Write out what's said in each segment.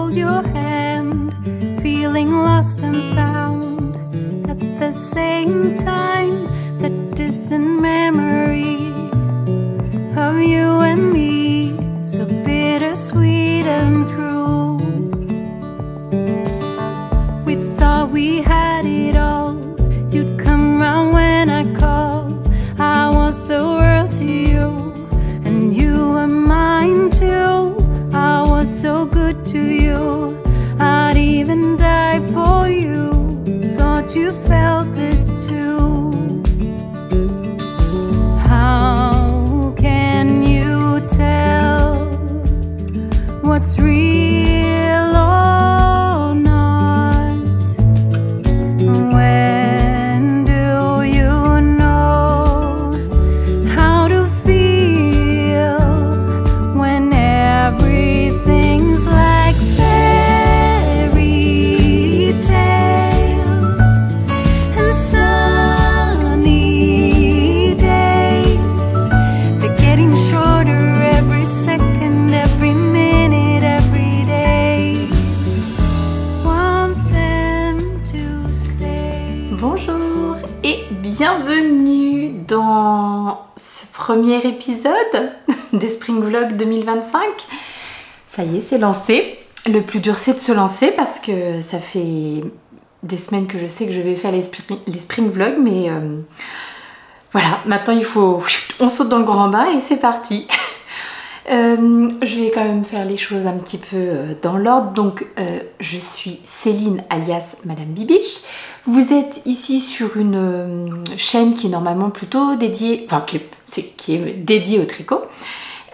hold your hand, feeling lost and found. At the same time, the distant memory of you and me, so bittersweet and true. We thought we had it all, you'd come round when I called. I was the world to you, and you were mine too. I was so good to you, I'd even die for you. Thought you felt it too. How can you tell what's real or not? When do you know how to feel when everything's like fairy tales and sunny days? They're getting shorter every second, every minute, every day. Want them to stay. Bonjour et bienvenue dans ce premier épisode des Spring Vlog 2025. Ça y est, c'est lancé. Le plus dur c'est de se lancer parce que ça fait des semaines que je sais que je vais faire les Spring Vlogs, mais voilà, maintenant il faut... On saute dans le grand bain et c'est parti. Je vais quand même faire les choses un petit peu dans l'ordre. Donc je suis Céline alias Madame Bibiche. Vous êtes ici sur une chaîne qui est normalement plutôt dédiée, enfin qui est dédiée au tricot.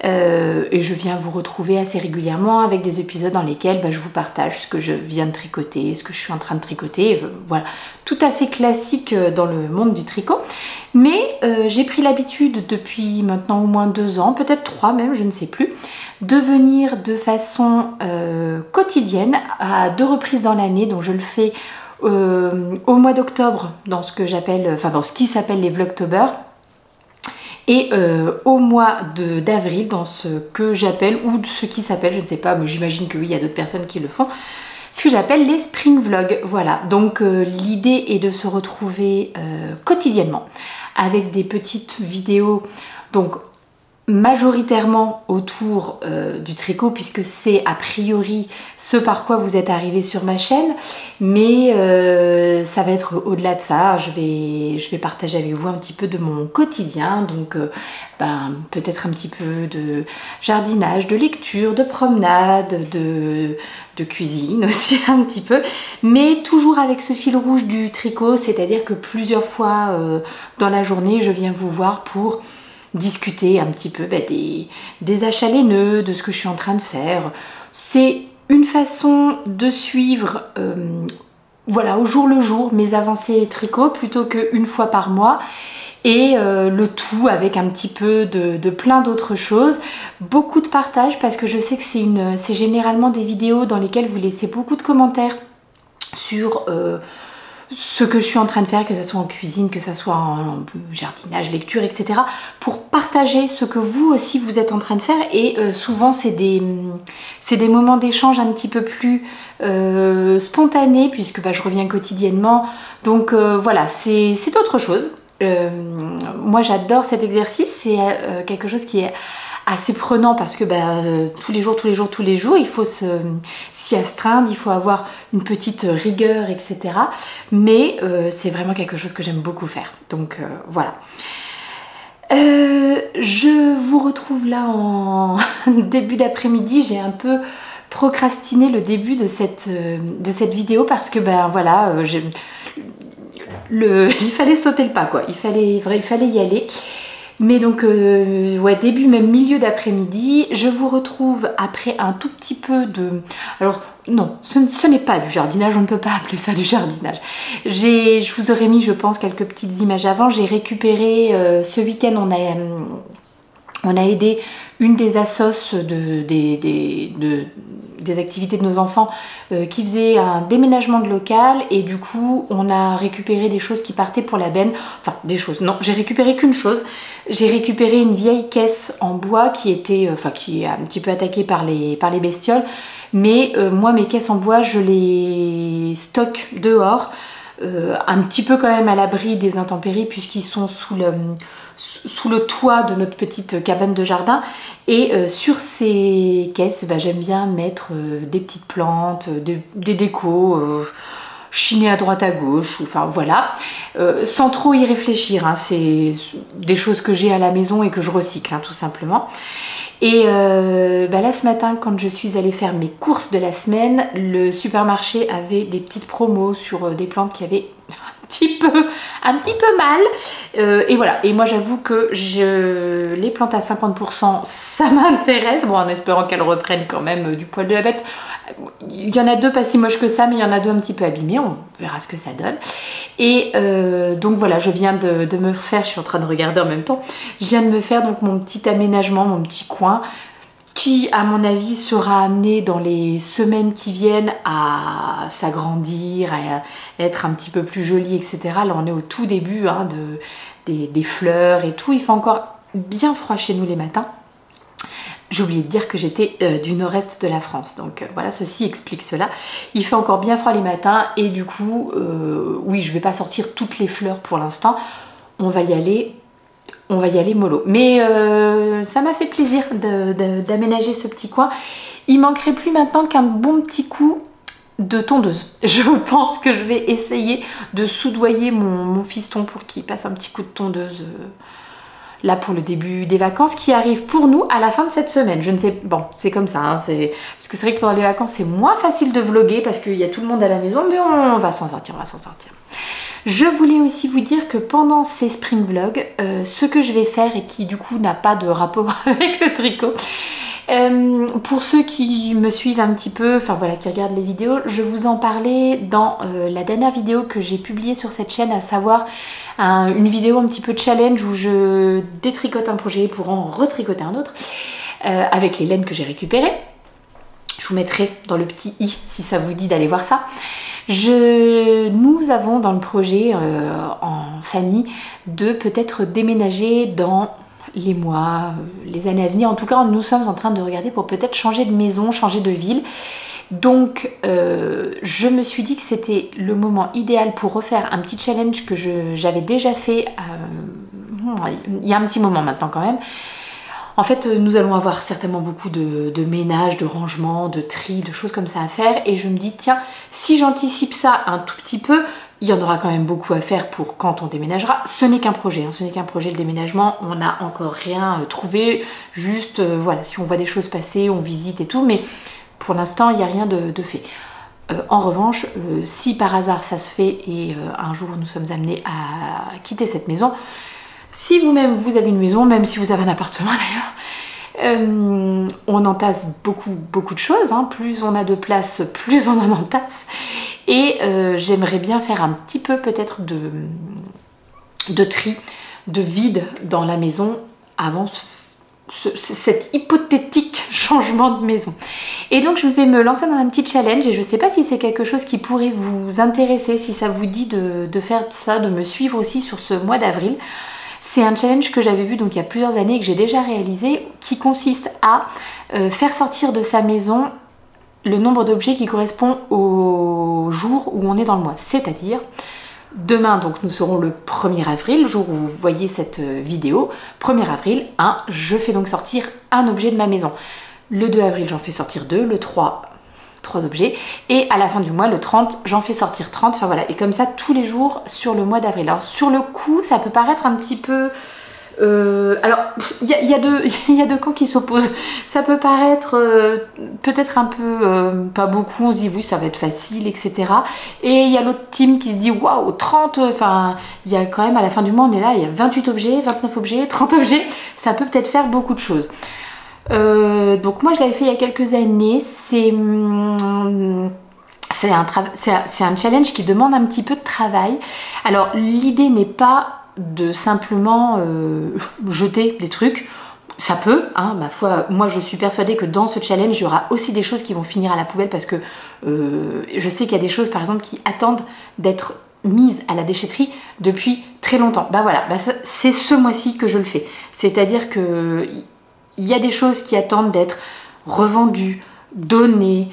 Et je viens vous retrouver assez régulièrement avec des épisodes dans lesquels je vous partage ce que je viens de tricoter, ce que je suis en train de tricoter, voilà, tout à fait classique dans le monde du tricot. Mais j'ai pris l'habitude depuis maintenant au moins 2 ans, peut-être 3 même, je ne sais plus, de venir de façon quotidienne à 2 reprises dans l'année. Donc je le fais au mois d'octobre dans ce que j'appelle, enfin dans ce qui s'appelle les Vlogtober. Et au mois d'avril dans ce que j'appelle, ou ce qui s'appelle, je ne sais pas, mais j'imagine que oui, il y a d'autres personnes qui le font, ce que j'appelle les Spring Vlogs. Voilà, donc l'idée est de se retrouver quotidiennement avec des petites vidéos, donc majoritairement autour du tricot, puisque c'est a priori ce par quoi vous êtes arrivé sur ma chaîne, mais ça va être au-delà de ça. Je vais partager avec vous un petit peu de mon quotidien, donc peut-être un petit peu de jardinage, de lecture, de promenade, de cuisine aussi un petit peu, mais toujours avec ce fil rouge du tricot, c'est-à-dire que plusieurs fois dans la journée je viens vous voir pour discuter un petit peu des achats laineux, de ce que je suis en train de faire. C'est une façon de suivre voilà, au jour le jour mes avancées tricot plutôt qu'une fois par mois, et le tout avec un petit peu de plein d'autres choses, beaucoup de partage, parce que je sais que c'est généralement des vidéos dans lesquelles vous laissez beaucoup de commentaires sur ce que je suis en train de faire, que ce soit en cuisine, que ce soit en jardinage, lecture, etc. pour partager ce que vous aussi vous êtes en train de faire. Et souvent c'est des moments d'échange un petit peu plus spontanés, puisque je reviens quotidiennement. Donc voilà, c'est autre chose. Moi j'adore cet exercice, c'est quelque chose qui est assez prenant parce que tous les jours, il faut s'y astreindre, il faut avoir une petite rigueur, etc. Mais c'est vraiment quelque chose que j'aime beaucoup faire. Donc voilà. Je vous retrouve là en début d'après-midi. J'ai un peu procrastiné le début de cette vidéo parce que voilà, il fallait sauter le pas, quoi. Il fallait y aller. Mais donc, ouais, début, même milieu d'après-midi, je vous retrouve après un tout petit peu de... Alors, non, ce n'est pas du jardinage, on ne peut pas appeler ça du jardinage. Je vous aurais mis, je pense, quelques petites images avant. J'ai récupéré, ce week-end, On a aidé une des assos des activités de nos enfants qui faisait un déménagement de local, et du coup on a récupéré des choses qui partaient pour la benne. Enfin des choses, non, j'ai récupéré qu'une chose. J'ai récupéré une vieille caisse en bois qui était, qui est un petit peu attaquée par les bestioles. Mais moi mes caisses en bois je les stocke dehors. Un petit peu quand même à l'abri des intempéries puisqu'ils sont sous le toit de notre petite cabane de jardin, et sur ces caisses j'aime bien mettre des petites plantes, des décos chiner à droite à gauche, enfin voilà, sans trop y réfléchir, hein. C'est des choses que j'ai à la maison et que je recycle, hein, tout simplement. Et là ce matin, quand je suis allée faire mes courses de la semaine, le supermarché avait des petites promos sur des plantes qui avaient un petit peu mal, et voilà. Et moi j'avoue que les plantes à 50%, ça m'intéresse, bon, en espérant qu'elles reprennent quand même du poil de la bête. Il y en a deux pas si moches que ça, mais il y en a deux un petit peu abîmées, on verra ce que ça donne. Et donc voilà, je viens de me faire, je suis en train de regarder en même temps, je viens de me faire donc mon petit aménagement, mon petit coin, qui à mon avis sera amené dans les semaines qui viennent à s'agrandir, à être un petit peu plus joli, etc. Là on est au tout début, hein, des fleurs et tout. Il fait encore bien froid chez nous les matins. J'ai oublié de dire que j'étais du nord-est de la France, donc voilà, ceci explique cela. Il fait encore bien froid les matins, et du coup, oui, je vais pas sortir toutes les fleurs pour l'instant. On va y aller mollo. Mais ça m'a fait plaisir d'aménager ce petit coin. Il manquerait plus maintenant qu'un bon petit coup de tondeuse. Je pense que je vais essayer de soudoyer mon fiston pour qu'il passe un petit coup de tondeuse là pour le début des vacances qui arrivent pour nous à la fin de cette semaine. Je ne sais, bon, c'est comme ça, hein, parce que c'est vrai que pendant les vacances c'est moins facile de vlogger parce qu'il y a tout le monde à la maison, mais on va s'en sortir, on va s'en sortir. Je voulais aussi vous dire que pendant ces spring vlogs, ce que je vais faire, et qui du coup n'a pas de rapport avec le tricot, pour ceux qui me suivent un petit peu, enfin voilà, qui regardent les vidéos, je vous en parlais dans la dernière vidéo que j'ai publiée sur cette chaîne, à savoir une vidéo un petit peu challenge où je détricote un projet pour en retricoter un autre, avec les laines que j'ai récupérées. Je vous mettrai dans le petit i si ça vous dit d'aller voir ça. Nous avons dans le projet en famille de peut-être déménager dans les mois, les années à venir. En tout cas, nous sommes en train de regarder pour peut-être changer de maison, changer de ville. Donc je me suis dit que c'était le moment idéal pour refaire un petit challenge que j'avais déjà fait il y a un petit moment maintenant quand même. En fait, nous allons avoir certainement beaucoup de ménage, de rangement, de tri, de choses comme ça à faire. Et je me dis, tiens, si j'anticipe ça un tout petit peu, il y en aura quand même beaucoup à faire pour quand on déménagera. Ce n'est qu'un projet, hein, ce n'est qu'un projet, le déménagement. On n'a encore rien trouvé. Juste, voilà, si on voit des choses passer, on visite et tout. Mais pour l'instant, il n'y a rien de fait. En revanche, si par hasard ça se fait et un jour nous sommes amenés à quitter cette maison, si vous-même vous avez une maison, même si vous avez un appartement d'ailleurs, on entasse beaucoup de choses, hein. Plus on a de place, plus on en entasse. Et j'aimerais bien faire un petit peu peut-être de tri, de vide dans la maison avant cet hypothétique changement de maison. Et donc je vais me lancer dans un petit challenge, et je ne sais pas si c'est quelque chose qui pourrait vous intéresser, si ça vous dit de faire ça, de me suivre aussi sur ce mois d'avril. C'est un challenge que j'avais vu donc il y a plusieurs années et que j'ai déjà réalisé, qui consiste à faire sortir de sa maison le nombre d'objets qui correspond au jour où on est dans le mois. C'est-à-dire, demain donc nous serons le 1er avril, le jour où vous voyez cette vidéo. 1er avril, je fais donc sortir un objet de ma maison. Le 2 avril, j'en fais sortir 2, le 3 objets, et à la fin du mois, le 30, j'en fais sortir 30, enfin voilà, et comme ça tous les jours sur le mois d'avril. Alors sur le coup, ça peut paraître un petit peu... alors, il y a deux camps qui s'opposent. Ça peut paraître peut-être un peu pas beaucoup, on se dit oui, ça va être facile, etc. Et il y a l'autre team qui se dit waouh, 30, enfin, il y a quand même à la fin du mois, on est là, il y a 28 objets, 29 objets, 30 objets, ça peut peut-être faire beaucoup de choses. Donc moi je l'avais fait il y a quelques années, c'est un challenge qui demande un petit peu de travail. Alors l'idée n'est pas de simplement jeter des trucs. ça peut, hein, ma foi, moi je suis persuadée que dans ce challenge, il y aura aussi des choses qui vont finir à la poubelle parce que je sais qu'il y a des choses par exemple qui attendent d'être mises à la déchetterie depuis très longtemps. Bah voilà, bah c'est ce mois-ci que je le fais. C'est-à-dire que il y a des choses qui attendent d'être revendues, données,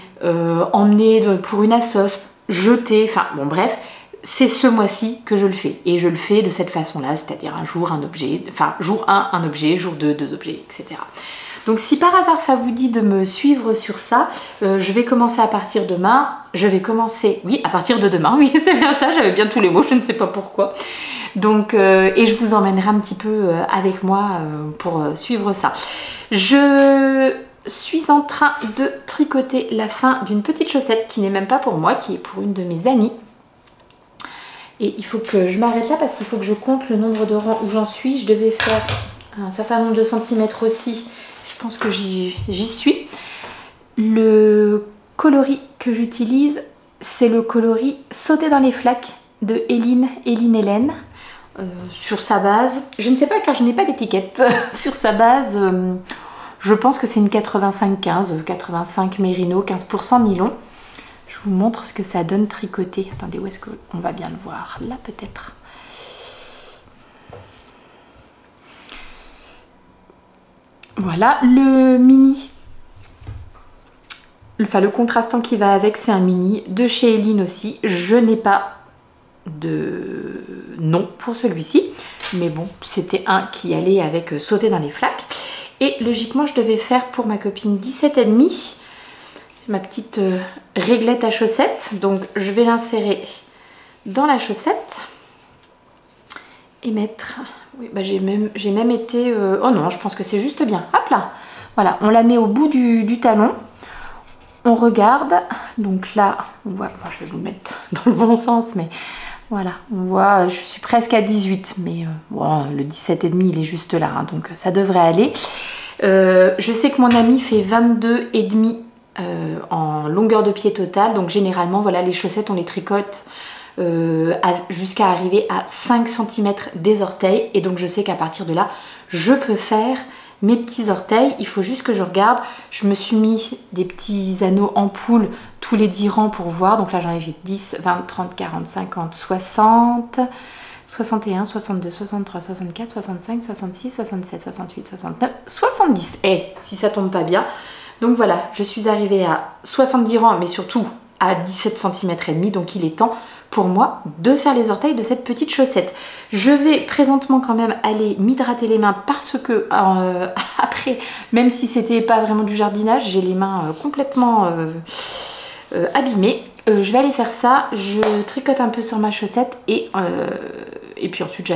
emmenées pour une assoce, jetées, enfin bon bref. C'est ce mois-ci que je le fais et je le fais de cette façon-là, c'est-à-dire un jour un objet, enfin jour 1 un objet, jour 2 deux objets, etc. Donc si par hasard ça vous dit de me suivre sur ça, je vais commencer à partir de demain, oui à partir de demain, oui c'est bien ça, j'avais bien tous les mots, je ne sais pas pourquoi. Donc et je vous emmènerai un petit peu avec moi pour suivre ça. Je suis en train de tricoter la fin d'une petite chaussette qui n'est même pas pour moi, qui est pour une de mes amies. Et il faut que je m'arrête là parce qu'il faut que je compte le nombre de rangs où j'en suis. Je devais faire un certain nombre de centimètres aussi. Je pense que j'y suis. Le coloris que j'utilise, c'est le coloris Sauter dans les flaques de Hélène Hélène. Sur sa base, je ne sais pas car je n'ai pas d'étiquette. Sur sa base, je pense que c'est une 85-15, 85 mérino, 15% nylon. Je vous montre ce que ça donne tricoté. Attendez, où est-ce qu'on va bien le voir? Là peut-être. Voilà, le mini. Enfin, le contrastant qui va avec, c'est un mini de chez Hélène aussi. Je n'ai pas de nom pour celui-ci. Mais bon, c'était un qui allait avec Sauter dans les flaques. Et logiquement, je devais faire pour ma copine 17,5. Ma petite réglette à chaussettes, donc je vais l'insérer dans la chaussette et mettre, oui bah j'ai même été, oh non je pense que c'est juste bien, hop là, voilà, on la met au bout du talon, on regarde, donc là, on voit, bon, je vais vous le mettre dans le bon sens, mais voilà, on voit, je suis presque à 18, mais bon, le 17,5 il est juste là, hein, donc ça devrait aller. Je sais que mon ami fait 22,5 en longueur de pied totale, donc généralement voilà les chaussettes on les tricote jusqu'à arriver à 5 cm des orteils et donc je sais qu'à partir de là je peux faire mes petits orteils. Il faut juste que je regarde, je me suis mis des petits anneaux en poule tous les 10 rangs pour voir, donc là j'en ai fait 10, 20, 30, 40, 50, 60 61, 62, 63, 64, 65, 66, 67, 68, 69, 70 et si ça tombe pas bien. Donc voilà, je suis arrivée à 70 rangs, mais surtout à 17 cm et demi, donc il est temps pour moi de faire les orteils de cette petite chaussette. Je vais présentement quand même aller m'hydrater les mains parce que après, même si c'était pas vraiment du jardinage, j'ai les mains complètement abîmées. Je vais aller faire ça, je tricote un peu sur ma chaussette et puis ensuite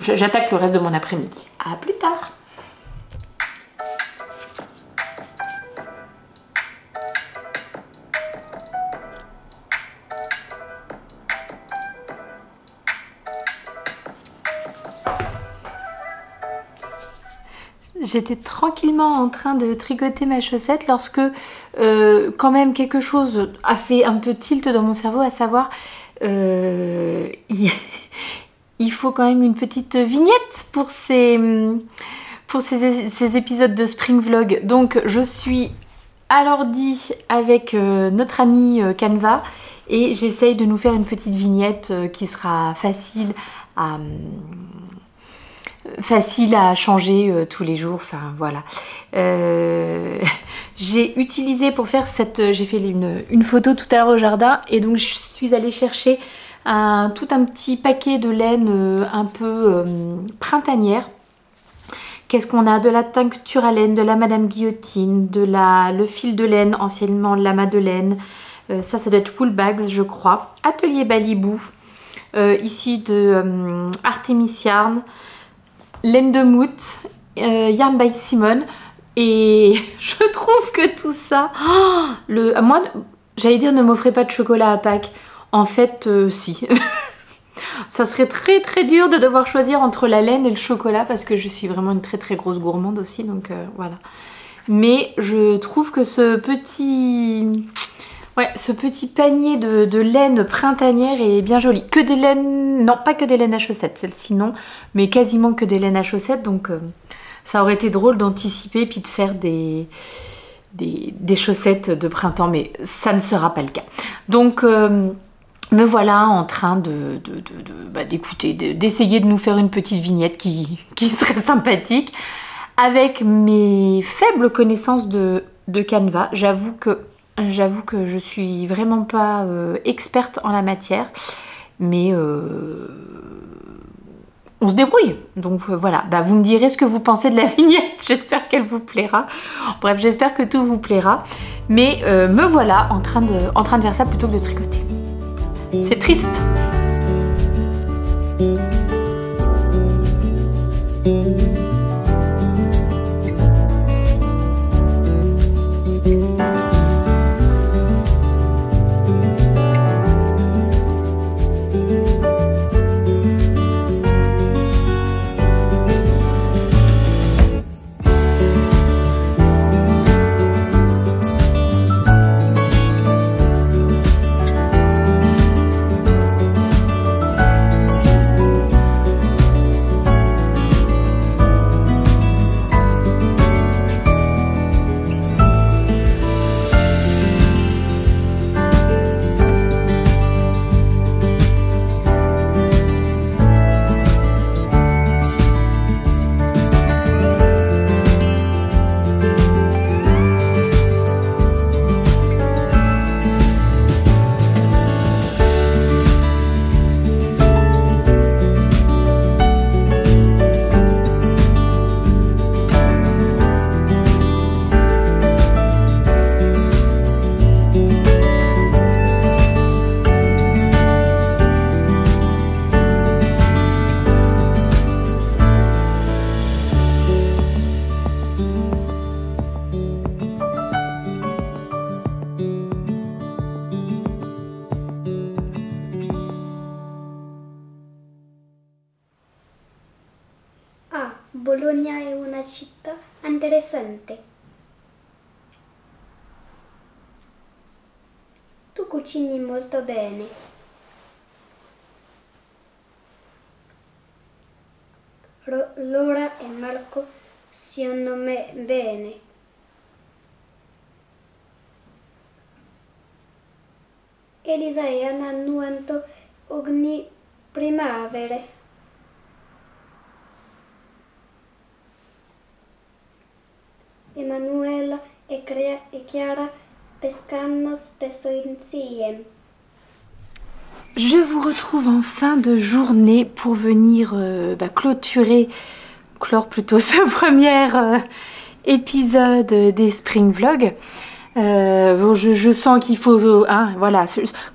j'attaque le reste de mon après-midi. À plus tard. J'étais tranquillement en train de tricoter ma chaussette lorsque quand même quelque chose a fait un peu tilt dans mon cerveau, à savoir il faut quand même une petite vignette pour ces épisodes de Spring Vlog. Donc je suis à l'ordi avec notre ami Canva et j'essaye de nous faire une petite vignette qui sera facile à changer tous les jours, enfin voilà. J'ai utilisé pour faire j'ai fait une photo tout à l'heure au jardin et donc je suis allée chercher tout un petit paquet de laine un peu printanière. Qu'est-ce qu'on a? De la teinture à laine, de la Madame Guillotine, le fil de laine, anciennement la Madeleine, ça doit être Woolbags je crois, Atelier Balibou, ici de Artemis Yarn, laine de Mout, Yarn by Simone, et je trouve que tout ça, moi j'allais dire ne m'offrez pas de chocolat à Pâques, en fait si. Ça serait très très dur de devoir choisir entre la laine et le chocolat parce que je suis vraiment une très très grosse gourmande aussi, donc voilà. Mais je trouve que ce petit panier de laine printanière est bien joli. Que des laines, non pas que des laines à chaussettes, celle-ci non, mais quasiment que des laines à chaussettes, donc ça aurait été drôle d'anticiper puis de faire des chaussettes de printemps, mais ça ne sera pas le cas. Donc me voilà en train d'écouter, d'essayer de nous faire une petite vignette qui serait sympathique avec mes faibles connaissances de Canva. J'avoue que je suis vraiment pas experte en la matière, mais on se débrouille. Donc voilà, vous me direz ce que vous pensez de la vignette. J'espère qu'elle vous plaira. Bref, j'espère que tout vous plaira. Mais me voilà en train de faire ça plutôt que de tricoter. C'est triste. Bologna è una città interessante. Tu cucini molto bene. Laura e Marco secondo me bene. Elisa e Anna nuotano ogni primavera. Emanuela e Chiara pescano spesso insieme. Je vous retrouve en fin de journée pour venir clore plutôt ce premier épisode des Spring Vlogs. Je sens qu'il faut, voilà,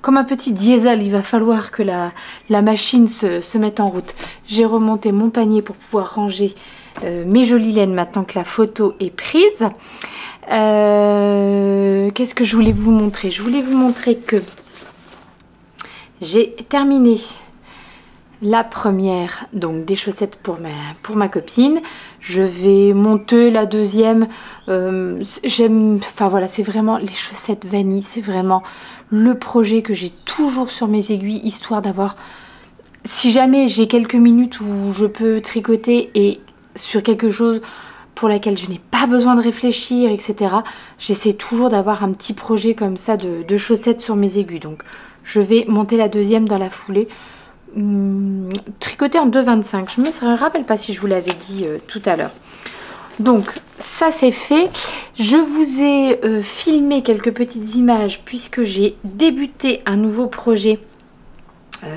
comme un petit diesel, il va falloir que la machine se mette en route. J'ai remonté mon panier pour pouvoir ranger mes jolies laines maintenant que la photo est prise. Qu'est-ce que je voulais vous montrer? Je voulais vous montrer que j'ai terminé la première, donc des chaussettes pour ma copine. Je vais monter la deuxième. Enfin voilà, c'est vraiment les chaussettes vanille. C'est vraiment le projet que j'ai toujours sur mes aiguilles, histoire d'avoir, si jamais j'ai quelques minutes où je peux tricoter et sur quelque chose pour laquelle je n'ai pas besoin de réfléchir, etc. J'essaie toujours d'avoir un petit projet comme ça de chaussettes sur mes aiguilles. Donc je vais monter la deuxième dans la foulée. Tricoter en 2,25. Je me rappelle pas si je vous l'avais dit tout à l'heure. Donc ça c'est fait. Je vous ai filmé quelques petites images puisque j'ai débuté un nouveau projet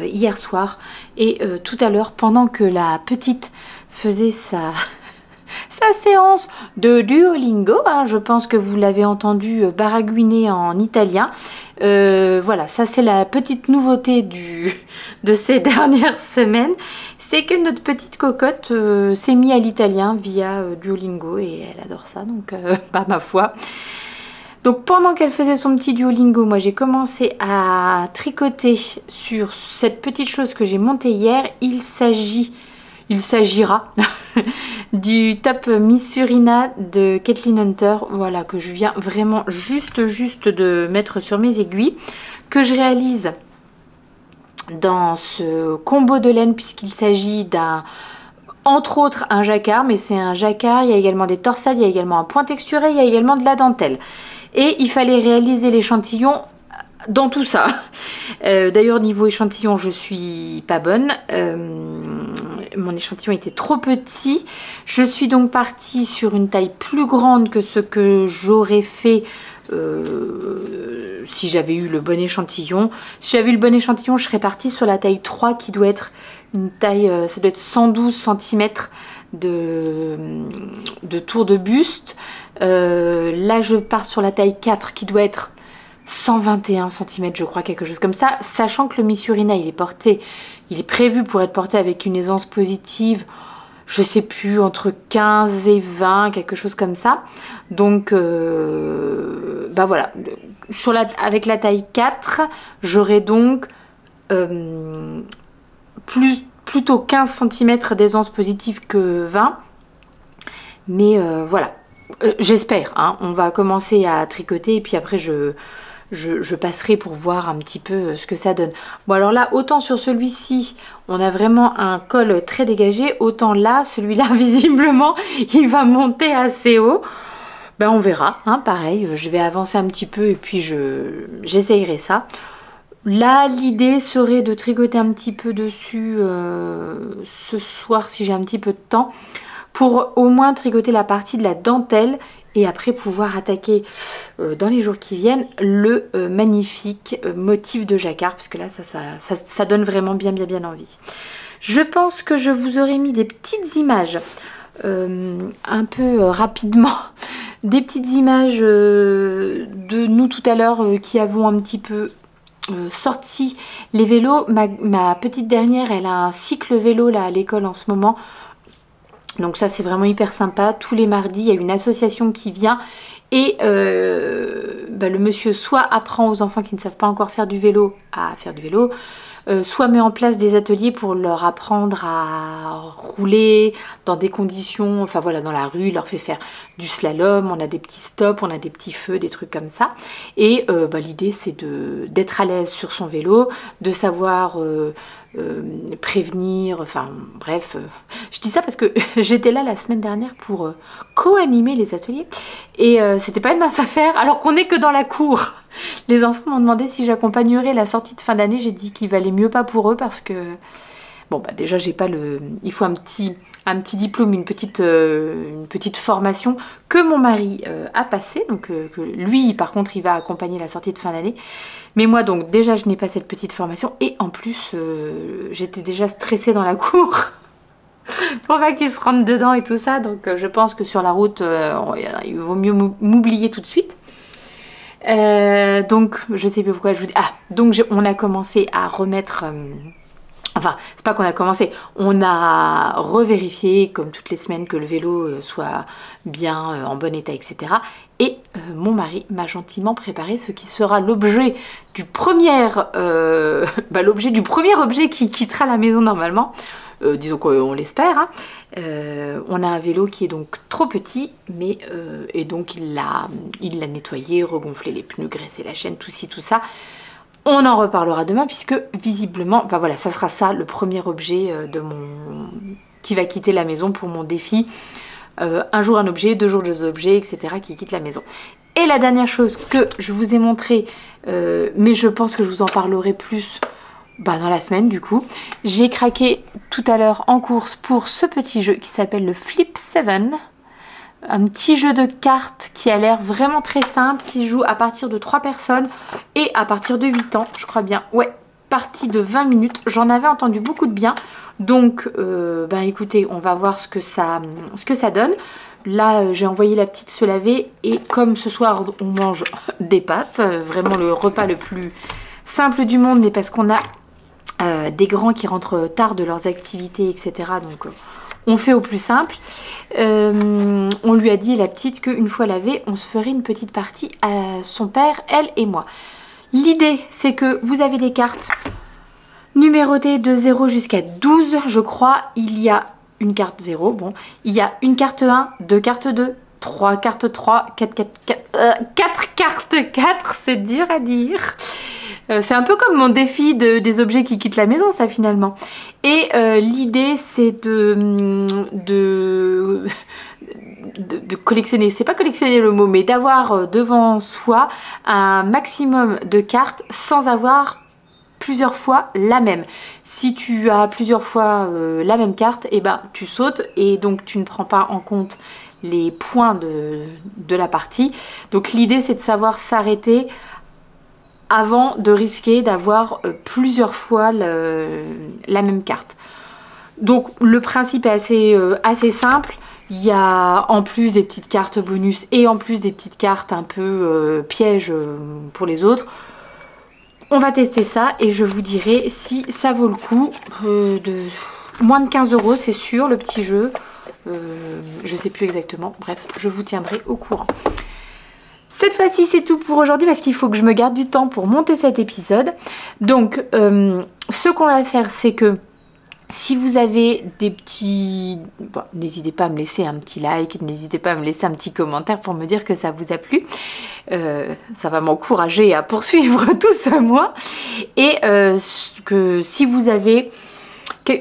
hier soir et tout à l'heure pendant que la petite faisait sa séance de Duolingo, je pense que vous l'avez entendu baragouiner en italien. Voilà, ça c'est la petite nouveauté de ces dernières semaines, c'est que notre petite cocotte s'est mise à l'italien via Duolingo et elle adore ça, donc ma foi. Donc pendant qu'elle faisait son petit Duolingo, moi j'ai commencé à tricoter sur cette petite chose que j'ai montée hier. Il s'agira du top Miss Surina de Kathleen Hunter, voilà, que je viens vraiment juste de mettre sur mes aiguilles, que je réalise dans ce combo de laine puisqu'il s'agit d'un entre autres un jacquard, mais c'est un jacquard, il y a également des torsades, il y a également un point texturé, il y a également de la dentelle. Et il fallait réaliser l'échantillon dans tout ça. D'ailleurs, niveau échantillon, je suis pas bonne. Mon échantillon était trop petit. Je suis donc partie sur une taille plus grande que ce que j'aurais fait si j'avais eu le bon échantillon. Si j'avais eu le bon échantillon, je serais partie sur la taille 3 qui doit être une taille, ça doit être 112 cm de tour de buste. Là, je pars sur la taille 4 qui doit être 121 cm, je crois, quelque chose comme ça, sachant que le Misurina, il est prévu pour être porté avec une aisance positive, je sais plus, entre 15 et 20, quelque chose comme ça. Donc, bah voilà, avec la taille 4, j'aurai donc plutôt 15 cm d'aisance positive que 20. Mais voilà, j'espère, hein, on va commencer à tricoter et puis après je passerai pour voir un petit peu ce que ça donne. Bon alors là, autant sur celui-ci, on a vraiment un col très dégagé, autant là, celui-là, visiblement, il va monter assez haut. Ben on verra, hein, pareil, je vais avancer un petit peu et puis j'essayerai ça. Là, l'idée serait de tricoter un petit peu dessus ce soir si j'ai un petit peu de temps, pour au moins tricoter la partie de la dentelle et après pouvoir attaquer dans les jours qui viennent le magnifique motif de jacquard, parce que là ça donne vraiment bien envie. Je pense que je vous aurais mis des petites images un peu rapidement, des petites images de nous tout à l'heure qui avons un petit peu sorti les vélos. Ma petite dernière, elle a un cycle vélo là à l'école en ce moment. Donc ça c'est vraiment hyper sympa. Tous les mardis il y a une association qui vient et le monsieur soit apprend aux enfants qui ne savent pas encore faire du vélo à faire du vélo, soit met en place des ateliers pour leur apprendre à rouler dans des conditions, enfin voilà, dans la rue, il leur fait faire du slalom, on a des petits stops, on a des petits feux, des trucs comme ça. Et l'idée c'est d'être à l'aise sur son vélo, de savoir prévenir, enfin bref, je dis ça parce que j'étais là la semaine dernière pour co-animer les ateliers et c'était pas une mince affaire alors qu'on est que dans la cour. Les enfants m'ont demandé si j'accompagnerais la sortie de fin d'année, j'ai dit qu'il valait mieux pas pour eux parce que bon bah déjà j'ai pas le, il faut un petit diplôme, une petite formation que mon mari a passé, donc que lui par contre il va accompagner la sortie de fin d'année. Mais moi donc déjà je n'ai pas cette petite formation et en plus j'étais déjà stressée dans la cour pour pas qu'ils se rentrent dedans et tout ça, donc je pense que sur la route il vaut mieux m'oublier tout de suite. Donc je sais plus pourquoi je vous dis, donc on a commencé à remettre enfin, c'est pas qu'on a commencé, on a revérifié comme toutes les semaines que le vélo soit bien en bon état, etc. Et mon mari m'a gentiment préparé ce qui sera l'objet du premier objet qui quittera la maison normalement. Disons qu'on l'espère. Hein. On a un vélo qui est donc trop petit, mais et donc il l'a nettoyé, regonflé les pneus, graissé la chaîne, tout ci, tout ça. On en reparlera demain puisque visiblement, enfin voilà, ça sera ça le premier objet qui va quitter la maison pour mon défi. Un jour un objet, 2 jours 2 objets, etc. qui quittent la maison. Et la dernière chose que je vous ai montré, mais je pense que je vous en parlerai plus dans la semaine du coup. J'ai craqué tout à l'heure en course pour ce petit jeu qui s'appelle le Flip 7. Un petit jeu de cartes qui a l'air vraiment très simple, qui se joue à partir de 3 personnes et à partir de 8 ans, je crois bien. Ouais, partie de 20 minutes. J'en avais entendu beaucoup de bien. Donc, écoutez, on va voir ce que ça donne. Là, j'ai envoyé la petite se laver et comme ce soir, on mange des pâtes. Vraiment le repas le plus simple du monde, mais parce qu'on a des grands qui rentrent tard de leurs activités, etc. Donc, on fait au plus simple. On lui a dit, la petite, qu'une fois lavée, on se ferait une petite partie à son père, elle et moi. L'idée, c'est que vous avez des cartes numérotées de 0 jusqu'à 12, je crois. Il y a une carte 0, bon. Il y a une carte 1, 2 cartes 2, 3 cartes 3, 4 cartes 4, c'est dur à dire. C'est un peu comme mon défi des objets qui quittent la maison, ça finalement. Et l'idée c'est de collectionner, c'est pas collectionner le mot, mais d'avoir devant soi un maximum de cartes sans avoir plusieurs fois la même. Si tu as plusieurs fois la même carte, et ben tu sautes et donc tu ne prends pas en compte les points de la partie. Donc l'idée c'est de savoir s'arrêter avant de risquer d'avoir plusieurs fois la même carte. Donc le principe est assez simple. Il y a en plus des petites cartes bonus et en plus des petites cartes un peu pièges pour les autres. On va tester ça et je vous dirai si ça vaut le coup. Moins de 15 € c'est sûr, le petit jeu. Je sais plus exactement. Bref, je vous tiendrai au courant. Cette fois-ci, c'est tout pour aujourd'hui parce qu'il faut que je me garde du temps pour monter cet épisode. Donc, ce qu'on va faire, c'est que si vous avez des petits... Bon, n'hésitez pas à me laisser un petit like, n'hésitez pas à me laisser un petit commentaire pour me dire que ça vous a plu. Ça va m'encourager à poursuivre tout ce mois. Et que si vous avez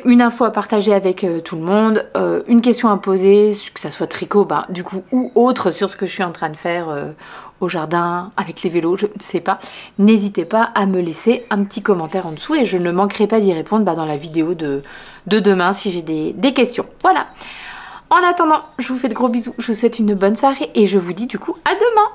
une info à partager avec tout le monde, une question à poser, que ça soit tricot, bah, du coup, ou autre sur ce que je suis en train de faire au jardin, avec les vélos, je ne sais pas. N'hésitez pas à me laisser un petit commentaire en dessous et je ne manquerai pas d'y répondre dans la vidéo de demain si j'ai des questions. Voilà. En attendant, je vous fais de gros bisous, je vous souhaite une bonne soirée et je vous dis du coup à demain.